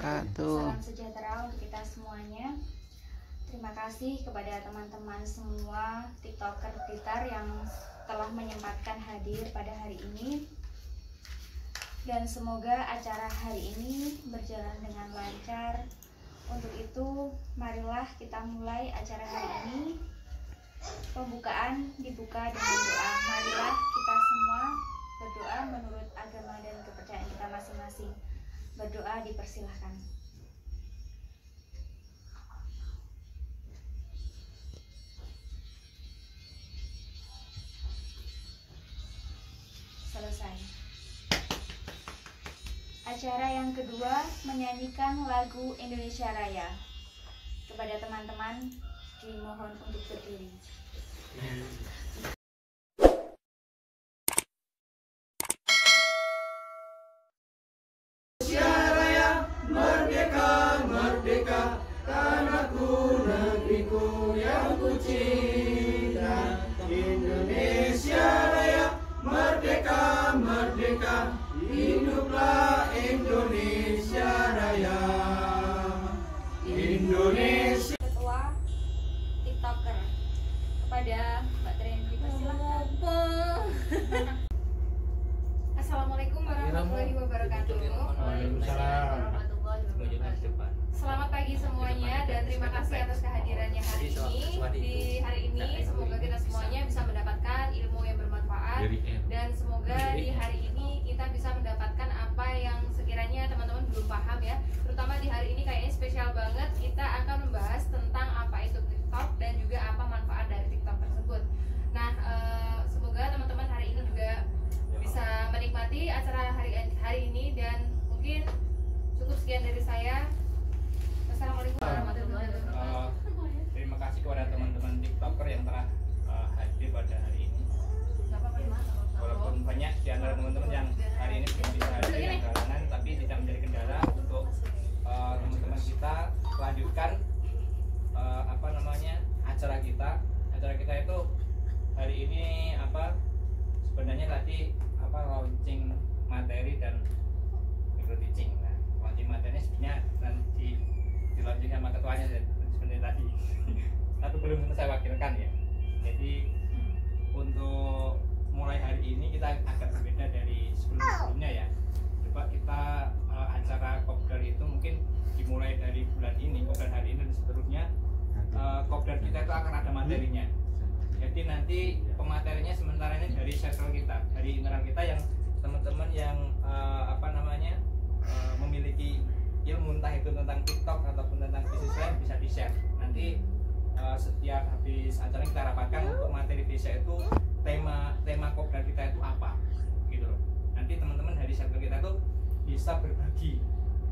wabarakatuh. Salam sejahtera untuk kita semuanya. Terima kasih kepada teman-teman semua TikToker Blitar yang telah menyempatkan hadir pada hari ini. Dan semoga acara hari ini berjalan dengan lancar. Untuk itu, marilah kita mulai acara hari ini. Pembukaan dibuka dengan doa. Marilah kita semua berdoa menurut agama dan kepercayaan kita masing-masing. Berdoa dipersilahkan. Selesai. Acara yang kedua menyanyikan lagu Indonesia Raya. Kepada teman-teman dimohon untuk berdiri. Indonesia Raya, merdeka, merdeka, tanahku, negeriku yang ku cinta. Indonesia Raya, merdeka, merdeka, hiduplah Indonesia Raya. Indonesia. Ketua TikToker kepada Mbak Tren dipersilakan. Assalamualaikum warahmatullahi wabarakatuh. Waalaikumsalam. Selamat pagi semuanya dan terima kasih atas kehadirannya hari ini. Semoga kita semuanya bisa mendapatkan ilmu yang bermanfaat dan semoga di hari ini kita bisa mendapatkan apa yang sekiranya teman-teman belum paham ya. Terutama di hari ini kayaknya spesial banget, kita akan membahas tentang apa itu TikTok dan juga apa manfaat dari TikTok tersebut. Nah, semoga teman-teman hari ini juga bisa menikmati acara hari ini dan mungkin cukup sekian dari saya. Assalamualaikum warahmatullahi wabarakatuh. Terima kasih kepada teman-teman TikToker yang telah hadir pada hari ini. Walaupun banyak di antara teman-teman yang hari ini belum bisa hadir yang halangan, tapi tidak menjadi kendala untuk teman-teman kita melanjutkan acara kita. Acara kita itu hari ini sebenarnya tadi launching materi dan micro teaching. Nah, launching materinya sebenarnya nanti di launching sama ketuanya sebenarnya tadi. Tapi belum saya wakilkan ya. Jadi untuk mulai hari ini kita agak berbeda dari sebelum-sebelumnya ya. Coba kita acara kopdar itu mungkin dimulai dari bulan ini, kopdar hari ini dan seterusnya. Kopdar kita itu akan ada materinya. Jadi nanti pematerinya sementara ini dari circle kita, dari internal kita yang teman-teman yang memiliki ilmu entah itu tentang TikTok ataupun tentang bisnis lain bisa di-share. Nanti setiap habis acara kita rapatkan untuk materi desa itu tema kopdar kita itu apa gitu loh. Nanti teman-teman dari circle kita itu bisa berbagi.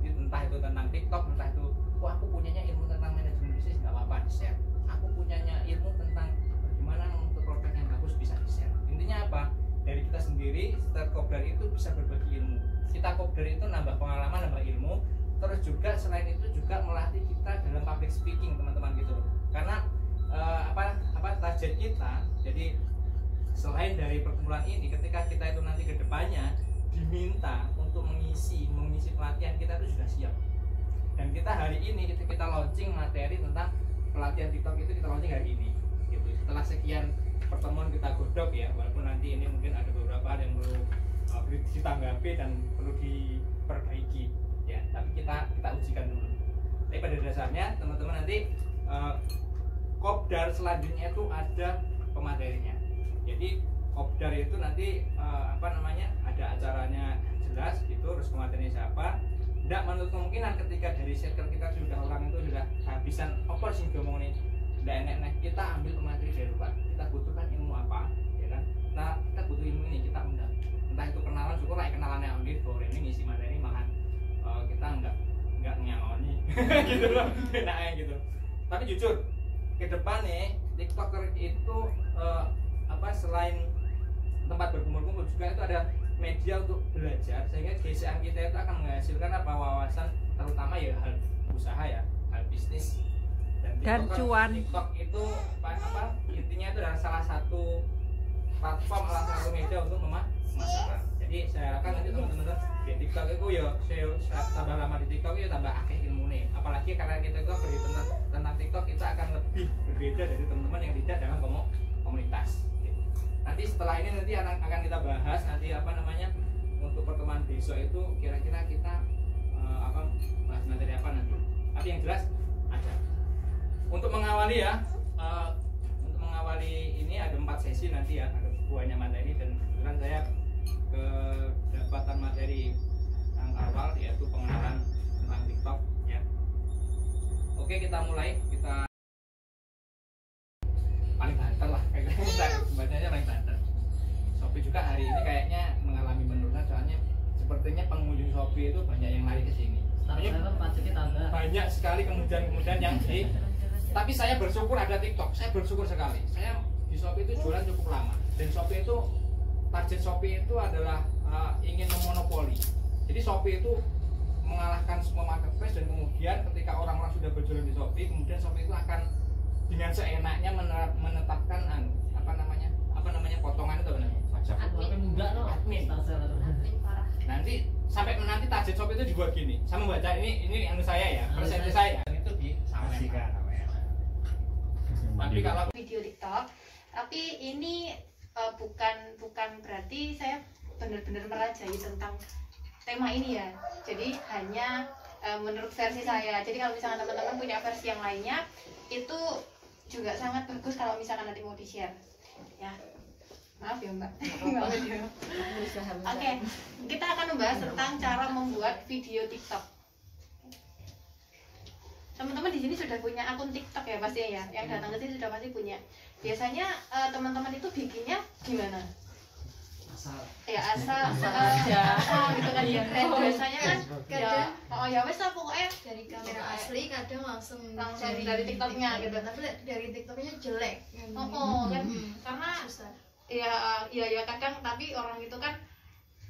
Jadi, entah itu tentang TikTok, entah itu aku punyanya ilmu tentang manajemen bisnis, nggak apa-apa di-share. Aku punyanya ilmu tentang bagaimana untuk produk yang bagus, bisa di-share. Intinya apa? Dari kita sendiri setiap kopdar itu bisa berbagi ilmu. Kita kopdar itu nambah pengalaman, nambah ilmu. Terus juga selain itu juga melatih kita dalam public speaking teman-teman gitu loh. Karena target kita, jadi selain dari perkumpulan ini, ketika kita itu nanti ke depannya diminta untuk mengisi pelatihan, kita itu sudah siap. Dan kita hari ini itu kita launching materi tentang pelatihan TikTok itu kita launching hari ini gitu. Setelah sekian pertemuan kita godok ya, walaupun nanti ini mungkin ada beberapa hal yang perlu ditanggapi dan perlu diperbaiki ya, tapi kita ujikan dulu. Tapi pada dasarnya teman-teman nanti kopdar selanjutnya itu ada pematerinya. Jadi kopdar itu nanti ada acaranya jelas gitu, terus pematerinya siapa. Tidak menurut kemungkinan ketika dari circle kita sudah orang itu sudah kehabisan apa sih ngomongin, tidak enak kita ambil pemateri dari luar. Kita butuhkan ilmu apa, ya kan? Kita butuh ilmu ini, kita undang. Entah itu kenalan, syukur lah kenalannya ambil for ini ngisi materi, makan kita nggak nyangoni gitu loh, enaknya gitu. Tapi jujur ke depan nih TikToker itu selain tempat berkumpul-kumpul juga itu ada media untuk belajar, sehingga GCA kita itu akan menghasilkan wawasan terutama ya hal usaha ya, hal bisnis dan cuan. TikTok itu intinya itu adalah salah satu platform, salah satu media untuk masyarakat. Jadi saya harapkan nanti teman-teman di TikTok itu ya saya tambah lama di TikTok ya tambah lagi karena kita itu beri tentang TikTok, kita akan lebih berbeda dari teman-teman yang tidak dalam komunitas. Nanti setelah ini nanti akan kita bahas nanti apa namanya untuk pertemuan besok itu kira-kira kita bahas materi apa nanti. Tapi yang jelas ada. Untuk mengawali ya, untuk mengawali ini ada 4 sesi nanti ya, ada banyak materi dan kebetulan saya kedapatan materi yang awal yaitu pengenalan tentang TikTok ya. Oke, kita mulai. Kita paling banter lah bacanya paling banter. Shopee juga hari ini kayaknya mengalami penurunan soalnya sepertinya pengunjung Shopee itu banyak yang lari ke sini. Banyak sekali kemudian yang tapi saya bersyukur ada TikTok. Saya bersyukur sekali. Saya di Shopee itu jualan cukup lama dan Shopee itu target Shopee itu adalah ingin memonopoli. Jadi Shopee itu mengalahkan semua marketplace dan kemudian ketika orang-orang sudah berjualan di Shopee, kemudian Shopee itu akan dengan seenaknya menetapkan apa namanya potongan itu namanya pajak admin. Nanti sampai target Shopee itu dibuat gini. Saya membaca ini yang saya ya, persepsi saya dan itu disampaikan. Tapi kalau video TikTok, tapi ini bukan berarti saya benar-benar merajai tentang tema ini ya. Jadi hanya menurut versi saya. Jadi kalau misalkan teman-teman punya versi yang lainnya, itu juga sangat bagus kalau misalkan nanti mau di-share. Ya. Maaf ya Mbak. Oke, kita akan membahas tentang cara membuat video TikTok. Teman-teman di sini sudah punya akun TikTok ya pasti ya. Yang datang ke sini sudah pasti punya. Biasanya teman-teman itu bikinnya gimana? Asal gitu kan ya. Biasanya kan ya wes lah pokoknya dari kamera asli kadang langsung dari TikToknya gitu. Tapi dari TikToknya jelek. Kan karena susah. Ya kadang tapi orang itu kan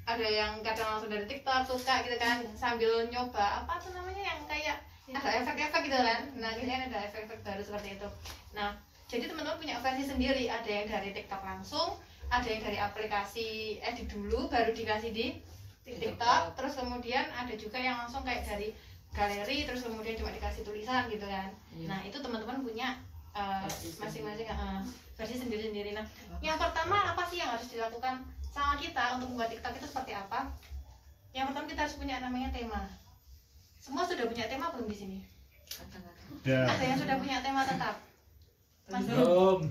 ada yang kadang langsung dari TikTok suka gitu kan sambil nyoba apa tuh namanya yang kayak ada efek-efek gitu kan. Nah, ini ada efek-efek baru seperti itu. Nah, jadi teman-teman punya versi sendiri, ada yang dari TikTok langsung, ada yang dari aplikasi edit dulu baru dikasih di TikTok, terus kemudian ada juga yang langsung kayak dari galeri terus kemudian cuma dikasih tulisan gitu kan. Nah, itu teman-teman punya masing-masing versi sendiri-sendiri. Nah, yang pertama apa sih yang harus dilakukan sama kita untuk membuat TikTok itu seperti apa? Yang pertama kita harus punya namanya tema. Semua sudah punya tema belum di sini? Ada yang sudah punya tema tetap? Belum.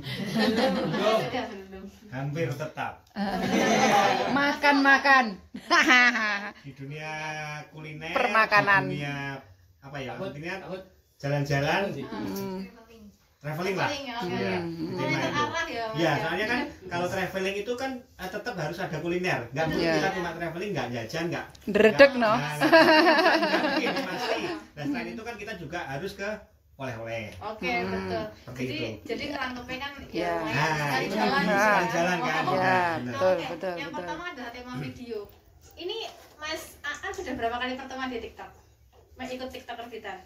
Hampir tetap. Makan. Di dunia kuliner, permakanan. di dunia apa ya? Intinya jalan-jalan, traveling lah. Ya, soalnya kan kalau traveling itu kan tetap harus ada kuliner. Nggak mungkin kita cuma traveling nggak jajan, nggak dredeg no. Nggak mungkin pasti. Dan selain itu kan kita juga harus ke oleh-oleh. Oke, betul. Jadi ngerangkepnya kan jalan kan. Betul. Yang pertama adalah tema video. Ini Mas Aan sudah berapa kali pertemuan di TikTok? Mas ikut TikToker kita?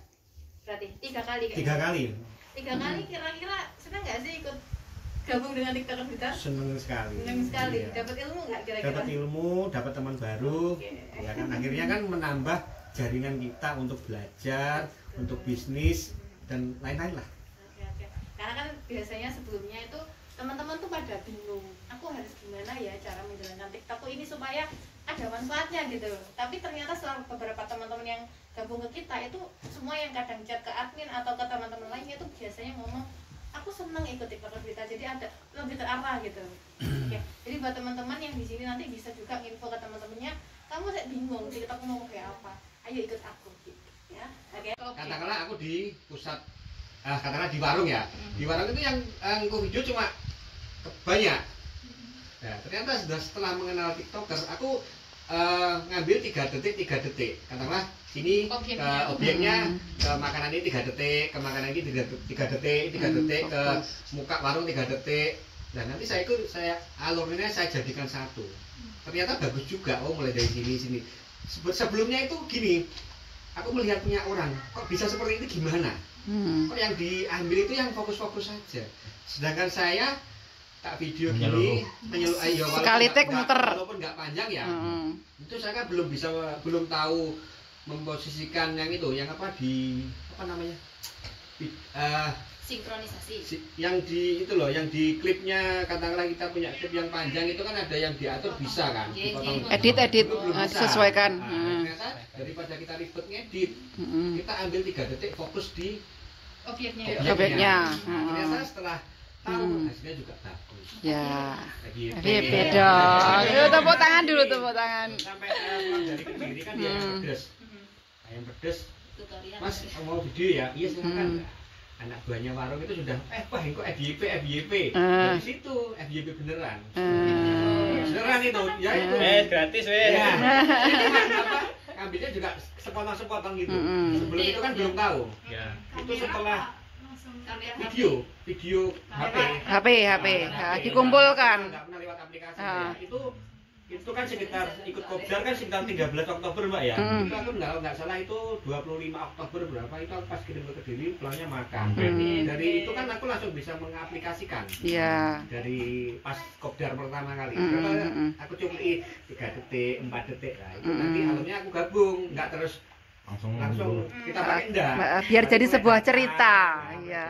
Berarti 3 kali kan? 3 kali. 3 kali kira-kira senang nggak sih ikut gabung dengan TikToker kita? Senang sekali. Senang sekali. Iya. Dapat ilmu nggak kira-kira? Dapat ilmu, dapat teman baru. Ya kan akhirnya kan menambah jaringan kita untuk belajar, untuk bisnis dan lain-lain lah. Oke. Karena kan biasanya sebelumnya itu teman-teman tuh pada bingung, aku harus gimana ya cara menjalankan TikTokku ini supaya ada manfaatnya gitu. Tapi ternyata setelah beberapa teman-teman yang gabung ke kita itu semua yang kadang chat ke admin atau ke teman-teman lainnya itu biasanya ngomong, aku seneng ikut TikToker kita, jadi ada lebih terarah gitu. Oke. Jadi buat teman-teman yang di sini nanti bisa juga info ke teman-temannya, kamu saya bingung TikTok mau kayak apa, ayo ikut aku gitu ya. Oke. Katakanlah aku di pusat, katakanlah di warung ya. Di warung itu yang video cuma banyak. Nah, ternyata setelah mengenal TikToker, aku ngambil 3 detik. Katakanlah sini ke obyeknya, ke makanan ini 3 detik, ke makanan ini 3 detik, ke muka warung 3 detik. Dan nanti saya alurnya saya jadikan satu. Ternyata bagus juga. Oh, mulai dari sini. Sebelumnya itu gini, aku melihat punya orang, kok bisa seperti itu gimana? Kok yang diambil itu yang fokus-fokus saja. Sedangkan saya tak video gini, sekali tek muter. Walaupun nggak panjang ya, itu saya kan belum tahu memposisikan yang itu, yang apa di apa namanya? Sinkronisasi. Yang di itu loh, yang di klipnya, katakanlah kita punya klip yang panjang itu kan ada yang diatur bisa kan? Edit sesuaikan. Ternyata daripada kita ribet ngedit, kita ambil 3 detik fokus di Objeknya. Objeknya. Ternyata setelah tahu hasilnya juga bagus. Ya. Jadi Beda. Ayo tepuk tangan dulu, tepuk tangan. Sampai pulang dari Kediri kan dia ayam pedes. Ayam pedes. Mas mau video ya? Iya silakan. Anak buahnya warung itu sudah wah kok FYP. Dari situ FYP beneran. Beneran itu. Ya itu. Gratis weh. Ya. Ambilnya juga sepotong-sepotong gitu. Sebelum itu kan belum tahu. Ya. Itu setelah video HP dikumpulkan. nggak pernah lewat aplikasi ya. Itu kan sekitar ikut kopdar kan sekitar 13 Oktober Mbak ya. Itu aku nggak salah itu 25 Oktober berapa itu aku pas kirim ke Kediri pulangnya makan. Dari itu kan aku langsung bisa mengaplikasikan. Iya. Dari pas kopdar pertama kali. Aku cuma 3 detik, 4 detik lah. Itu nanti alamnya aku gabung, nggak terus langsung kita pakai enggak. Biar jadi sebuah cerita. Iya.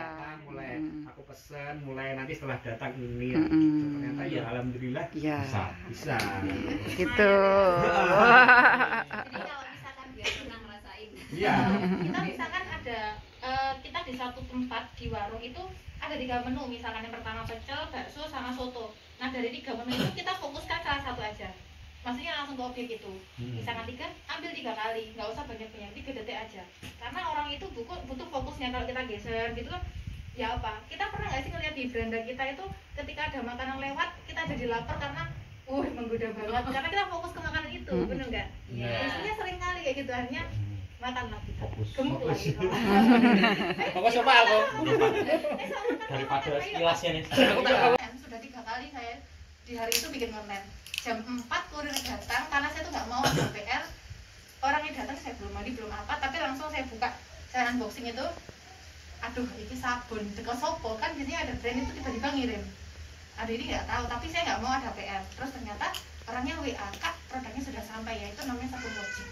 Mulai aku pesen, mulai nanti setelah datang ini ternyata ya alhamdulillah bisa. Gitu. Jadi kalau misalkan dia pernah ngerasain. Iya. Kita misalkan ada kita di satu tempat di warung itu ada 3 menu, misalkan yang pertama pecel, bakso, sama soto. Nah dari 3 menu itu kita fokuskan salah satu aja. Maksudnya langsung ke objek itu. Misalkan 3, ambil 3 kali, nggak usah banyak-banyak, 3 detik aja. Karena orang itu butuh fokusnya. Kalau kita geser gitu kan, ya apa? Kita pernah nggak sih ngeliat di beranda kita itu ketika ada makanan lewat, kita jadi lapar karena menggoda banget. Karena kita fokus ke makanan itu, bener nggak? Biasanya sering kali kayak gitu, akhirnya makan lagi. Gemuk lagi. Fokus apa aku? Daripada sekilasnya nih. Sudah 3 kali saya di hari itu bikin konten. Jam 4 kurir datang karena saya tuh nggak mau ada PR. Orangnya datang saya belum mandi belum apa, tapi langsung saya buka, saya unboxing itu. Aduh, ini sabun teko sopo kan biasanya ada brand itu tiba-tiba ngirim. Aduh ini nggak tahu, tapi saya nggak mau ada PR. Terus ternyata orangnya WA, Kak produknya sudah sampai ya, itu namanya sabun wajib.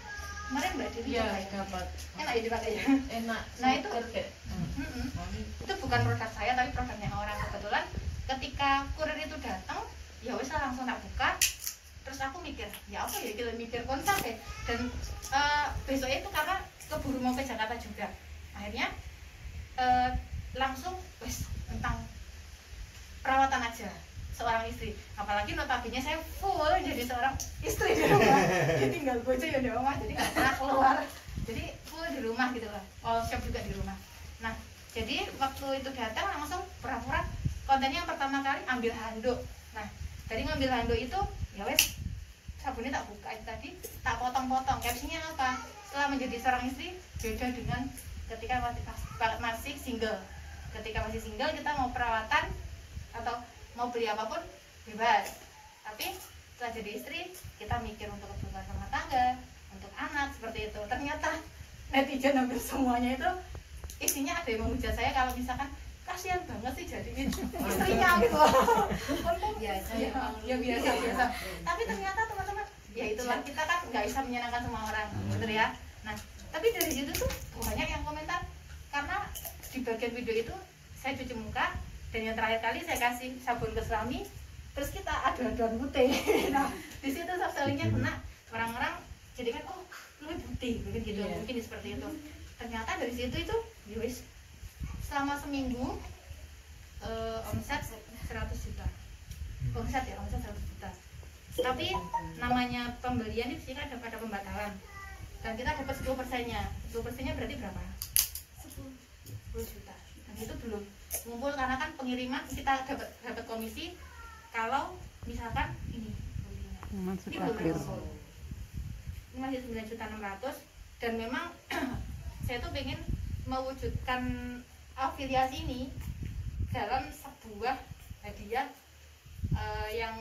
Kemarin Mbak Dewi coba ya. Dapat. Enak ya dipakai ya. Enak. Nah itu, itu bukan produk saya tapi produknya orang. Kebetulan ketika kurir itu datang, ya wes langsung tak buka. Terus aku mikir, ya apa ya kita mikir konsep ya. Dan besoknya itu karena keburu mau ke Jakarta juga. Akhirnya langsung wes tentang perawatan aja seorang istri. Apalagi notabene saya full jadi seorang istri di rumah. Jadi tinggal bojo ya di rumah, jadi nggak pernah keluar. Jadi full di rumah gitu loh. All shop juga di rumah. Nah, jadi waktu itu datang langsung pura-pura kontennya yang pertama kali ambil handuk. Nah, dari ngambil handuk itu ya wes sabunnya tak buka itu tadi, tak potong-potong. Captionnya apa? Setelah menjadi seorang istri beda dengan ketika masih single. Ketika masih single kita mau perawatan atau mau beli apapun bebas. Tapi setelah jadi istri kita mikir untuk kebutuhan rumah tangga, untuk anak seperti itu. Ternyata netizen hampir semuanya itu isinya ada yang menghujat saya kalau misalkan kasihan banget sih jadi istrinya gitu. Biasa ya biasa. Tapi ternyata teman-teman ya itulah, kita kan nggak bisa menyenangkan semua orang, betul ya. Nah tapi dari situ tuh banyak yang komentar karena di bagian video itu saya cuci muka dan yang terakhir kali saya kasih sabun ke suami, terus kita adu-aduan putih. Nah di situ selingnya kena orang-orang jadi kan lu putih mungkin gitu, mungkin seperti itu. Ternyata dari situ itu yowis selama seminggu omset 100 juta. Omset 100 juta. Tapi namanya pembelian di sini ada pembatalan. Dan kita dapat 10%-nya. 10%-nya berarti berapa? 10 juta. Dan itu belum ngumpul karena kan pengiriman kita dapat komisi kalau misalkan ini belum ngumpul. Ini masih 9.600.000 dan memang saya tuh pengen mewujudkan afiliasi ini dalam sebuah hadiah yang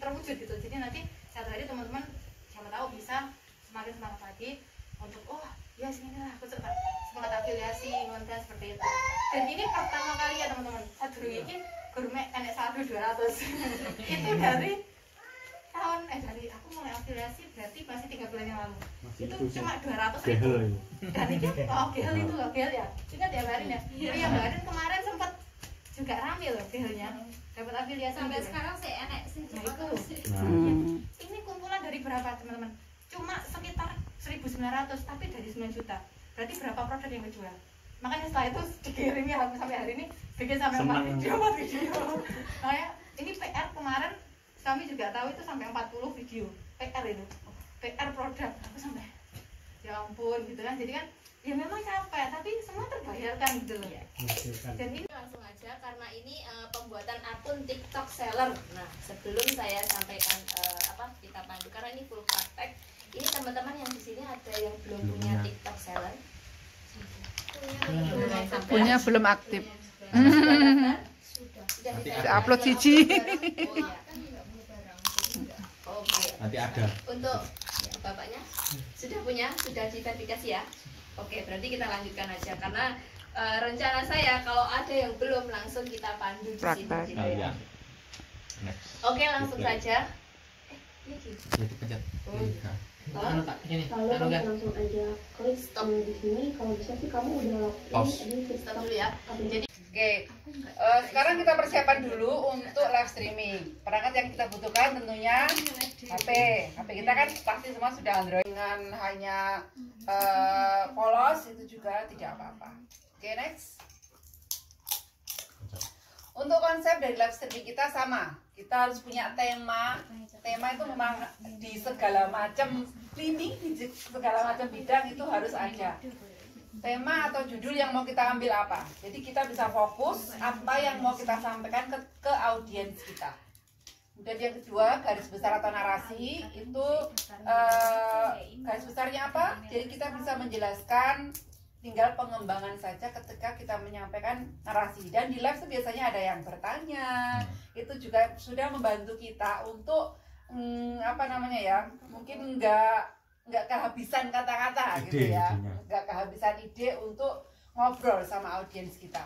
terwujud gitu. Jadi nanti satu hari teman-teman siapa tahu bisa semakin semangat lagi untuk ya sini lah aku semangat afiliasi konten seperti itu. Dan ini pertama kali ya teman-teman. Saya dulu ini gourmet enek saldo 200 itu dari dari aku mulai afiliasi berarti masih 3 bulan yang lalu. Itu cuma 200.000. Dan itu gel itu loh, gel ya. Ingat ya Mbak Arin ya? Iya Mbak Arin kemarin sempat juga rame loh gelnya. Dapat afiliasi sampai gitu. sekarang saya enak sih. Nah, itu. Ini kumpulan dari berapa teman-teman? Cuma sekitar 1.900 tapi dari 9 juta. Berarti berapa produk yang dijual? Makanya setelah itu dikirimi aku sampai hari ini bikin sampai 4 video. Makanya ini PR kemarin kami juga tahu itu sampai 40 video PR itu. PR produk aku sampai ya ampun gitu kan. Jadi kan ya memang capek tapi semua terbayarkan gitu loh. Dan ini Langsung aja karena ini pembuatan akun TikTok seller. Nah, sebelum saya sampaikan kita pandu karena ini full praktek. Ini teman-teman yang di sini ada yang belum punya TikTok seller. Punya belum aktif. Sudah Upload siji. Oke. Nanti ada. Untuk bapaknya sudah diverifikasi ya. Oke, berarti kita lanjutkan aja karena rencana saya kalau ada yang belum langsung kita pandu di sini. Praktek. Gitu ya. Oke, langsung saja. Kalau langsung aja klik stop di sini. Kalau bisa sih kamu udah lakuin ini Stop dulu ya. Jadi Oke, sekarang kita persiapan dulu untuk live streaming. Perangkat yang kita butuhkan tentunya HP. HP kita kan pasti semua sudah Android. Dengan hanya polos itu juga tidak apa-apa. Oke, next. Untuk konsep dari live streaming kita sama. Kita harus punya tema. Tema itu memang di segala macam lini, di segala macam bidang itu harus ada. Tema atau judul yang mau kita ambil apa. Jadi kita bisa fokus apa yang mau kita sampaikan ke audiens kita. Kemudian yang kedua, garis besar atau narasi itu garis besarnya apa? Jadi kita bisa menjelaskan, tinggal pengembangan saja ketika kita menyampaikan narasi. Dan di live itu biasanya ada yang bertanya. Itu juga sudah membantu kita untuk mungkin nggak kehabisan kata-kata gitu ya, nggak kehabisan ide untuk ngobrol sama audiens kita.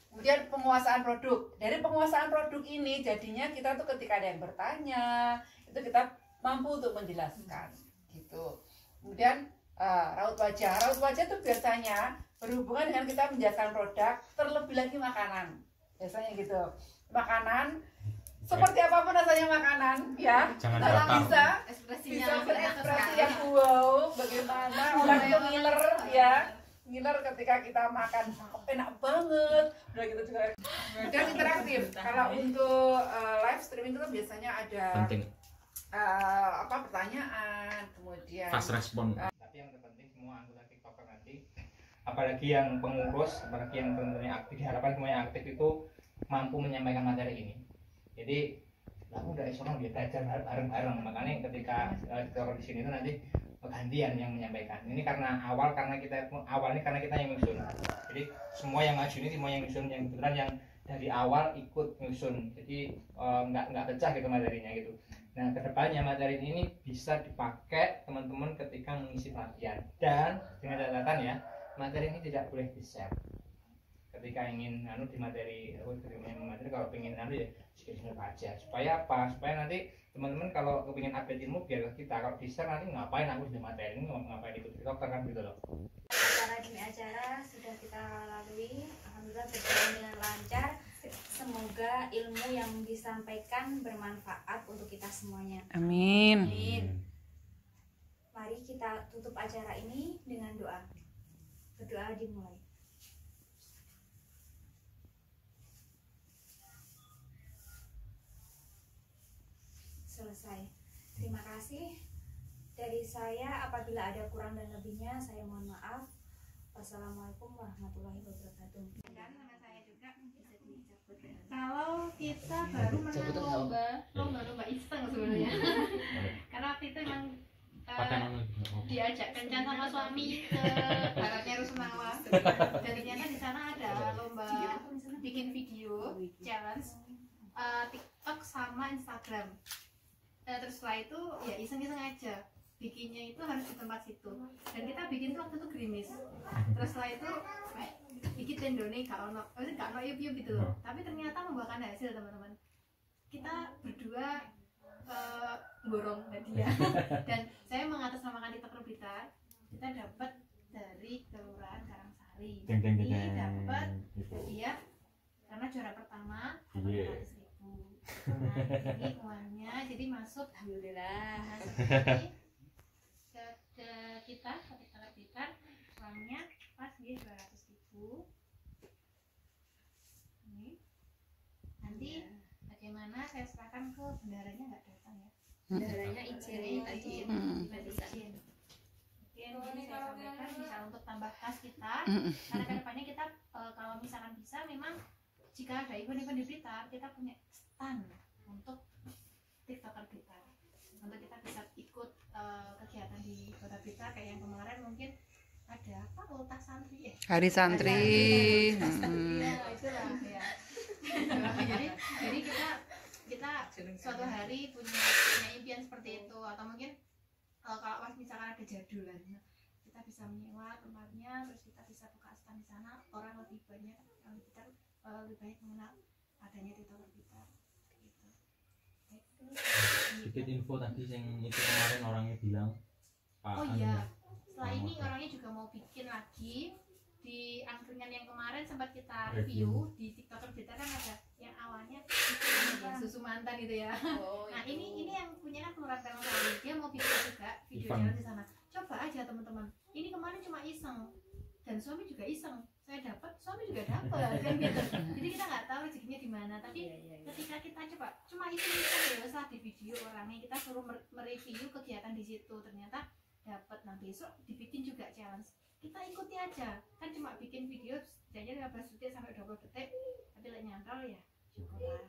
Kemudian penguasaan produk. Dari penguasaan produk ini jadinya kita tuh ketika ada yang bertanya itu kita mampu untuk menjelaskan gitu. Kemudian raut wajah. Raut wajah itu biasanya berhubungan dengan kita menjelaskan produk, terlebih lagi makanan. Biasanya gitu. Makanan seperti apapun rasanya makanan ya, kalau bisa berekspresi yang wow, bagaimana orang itu ngiler ya, ngiler ketika kita makan enak banget, udah gitu juga. Dan interaktif. Kalau untuk live streaming itu biasanya ada pertanyaan, kemudian fast respon. Tapi yang terpenting semua anggota TikToker nanti, apalagi yang pengurus, apalagi yang tentunya aktif, diharapkan semuanya aktif itu mampu menyampaikan materi ini. Jadi aku dari sana dia belajar bareng-bareng, makanya ketika kita di sini itu nanti gantian yang menyampaikan. Ini karena kita yang nyusun. Jadi semua yang maju ini semua yang nyusun, yang kebetulan yang dari awal ikut nyusun. Jadi nggak pecah gitu materinya gitu. Nah kedepannya materi ini bisa dipakai teman-teman ketika mengisi pelatihan, dan dengan catatan ya, materi ini tidak boleh di-share. Ketika ingin di materi kalau pengen ya sedikit aja, supaya apa? Supaya nanti teman-teman kalau kepingin update ilmu biar kita, kalau di share nanti ngapain aku sudah materi ini, ngapain ikut TikToker kan gitu loh. acara demi acara sudah kita lalui, alhamdulillah berjalan dengan lancar. Semoga ilmu yang disampaikan bermanfaat untuk kita semuanya. Amin. Mari kita tutup acara ini dengan doa. Berdoa dimulai. Selesai. Terima kasih dari saya. Apabila ada kurang dan lebihnya saya mohon maaf. Wassalamualaikum warahmatullahi wabarakatuh. Dan sama saya juga kalau kita baru menang lomba iseng sebenarnya. Karena waktu itu emang diajak kencan sama suami ke baratnya Rusunawa, dan ternyata di sana ada lomba bikin video challenge TikTok sama Instagram. Terus setelah itu ya iseng-iseng aja, bikinnya itu harus di tempat situ, dan kita bikin tuh waktu itu gerimis. Terus setelah itu bikin tendone gak ono yup gitu loh, tapi ternyata membuahkan hasil teman-teman. Kita berdua borong hadiah. Dan saya mengatasnamakan TikToker Blitar. Kita dapat dari Kelurahan Karangsari. Ini dapat hadiah karena juara pertama 800.000. Nah, ini uangnya jadi masuk alhamdulillah ke kita TikToker Blitar, uangnya pas dia 200.000. Ini nanti bagaimana saya serahkan ke bendaranya, nggak datang ya, Bendaranya izin tadi izin. Mungkin ini saya sampaikan bisa untuk tambah kas kita, karena kedepannya kita kalau misalkan bisa, memang jika ada event-event di Blitar, kita punya stand untuk TikToker Blitar, untuk kita bisa ikut kegiatan di Kota Blitar kayak yang kemarin mungkin ada apa, ultah santri ya, Hari santri. ya itulah ya. jadi kita suatu hari punya impian seperti itu, atau mungkin kalau pas misalkan ada jadulannya, kita bisa menyewa tempatnya, terus kita bisa buka stand di sana, orang lebih banyak, kita lebih banyak mengenal adanya TikToker Blitar gitu. Sedikit info tadi yang itu kemarin orangnya bilang Pak. Oh iya, setelah ini orangnya juga mau bikin lagi di angkringan yang kemarin sempat kita review di TikToker Blitar, kan ada yang awalnya susu mantan gitu ya. Nah ini yang punya kan Kelurahan Karangsari, dia mau bikin juga videonya di sana. Coba aja teman-teman, ini kemarin cuma iseng dan suami juga iseng, saya dapat, suami juga dapat kan gitu. Jadi kita nggak tahu rezekinya di mana, tapi ketika kita coba cuma iseng ya, setelah di video orangnya kita suruh mereview kegiatan di situ, ternyata dapat. Nah besok dibikin juga challenge, kita ikuti aja, kan cuma bikin video setidaknya 15 detik sampai 20 detik, tapi nyantol ya syukurlah.